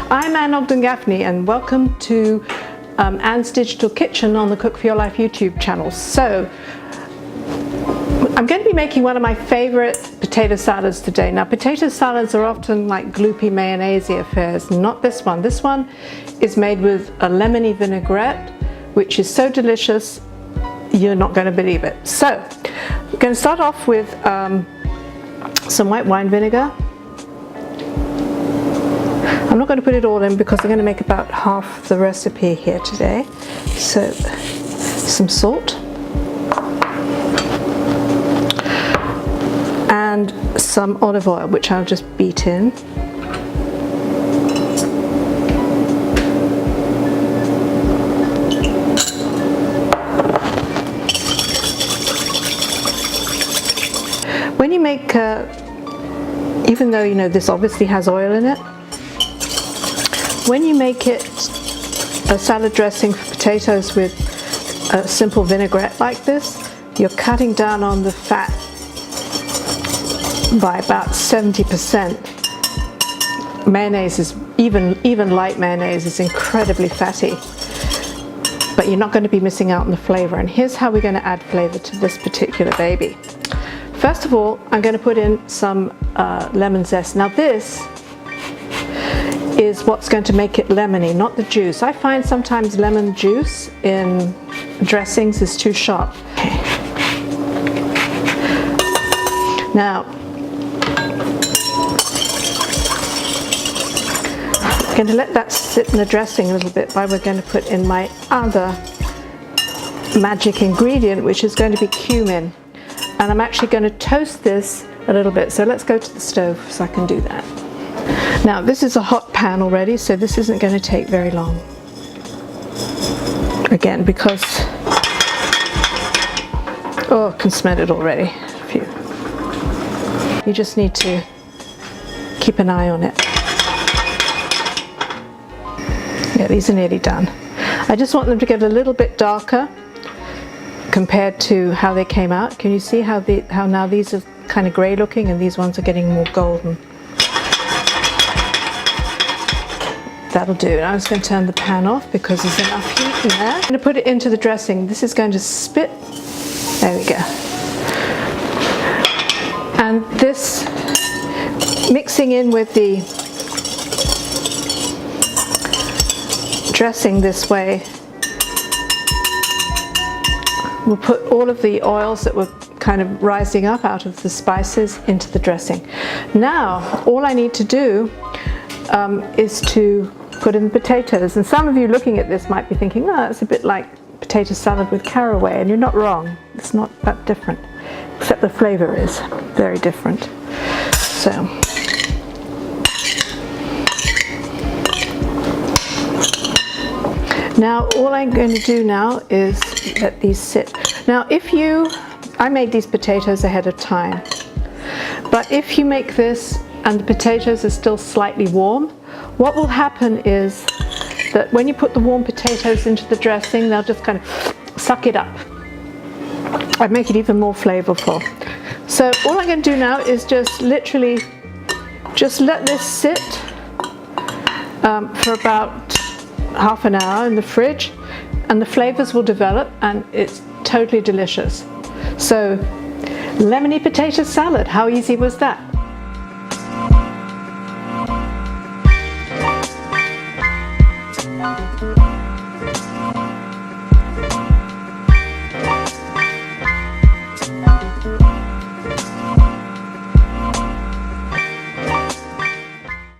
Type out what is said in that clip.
I'm Anne Ogden-Gaffney and welcome to Anne's Digital Kitchen on the Cook for Your Life YouTube channel. So I'm going to be making one of my favorite potato salads today. Now potato salads are often like gloopy mayonnaise affairs, not this one. This one is made with a lemony vinaigrette, which is so delicious you're not going to believe it. So we're going to start off with some white wine vinegar. I'm not going to put it all in because I'm going to make about half the recipe here today. So some salt and some olive oil, which I'll just beat in. When you make, even though you know this obviously has oil in it, when you make it a salad dressing for potatoes with a simple vinaigrette like this, you're cutting down on the fat by about 70%. Mayonnaise is, even light mayonnaise is incredibly fatty, but you're not going to be missing out on the flavor. And here's how we're going to add flavor to this particular baby. First of all, I'm going to put in some lemon zest. Now this is what's going to make it lemony, not the juice. I find sometimes lemon juice in dressings is too sharp. Okay. Now, I'm going to let that sit in the dressing a little bit while we're going to put in my other magic ingredient, which is going to be cumin. And I'm actually going to toast this a little bit. So let's go to the stove so I can do that. Now this is a hot pan already, so this isn't going to take very long. Again, because, oh, I can smell it already. Phew. You just need to keep an eye on it. Yeah, these are nearly done. I just want them to get a little bit darker compared to how they came out. Can you see how now these are kind of grey looking and these ones are getting more golden? That'll do. And I'm just going to turn the pan off because there's enough heat in there. I'm going to put it into the dressing. This is going to spit. There we go. And this mixing in with the dressing this way, we'll put all of the oils that were kind of rising up out of the spices into the dressing. Now, all I need to do is to put in the potatoes. And some of you looking at this might be thinking, oh, it's a bit like potato salad with caraway, and you're not wrong. It's not that different, except the flavor is very different. So, now all I'm going to do now is let these sit. Now I made these potatoes ahead of time, but if you make this and the potatoes are still slightly warm, what will happen is that when you put the warm potatoes into the dressing, they'll just kind of suck it up and make it even more flavorful. So all I'm going to do now is just literally just let this sit for about half an hour in the fridge, and the flavors will develop and it's totally delicious. So lemony potato salad, how easy was that?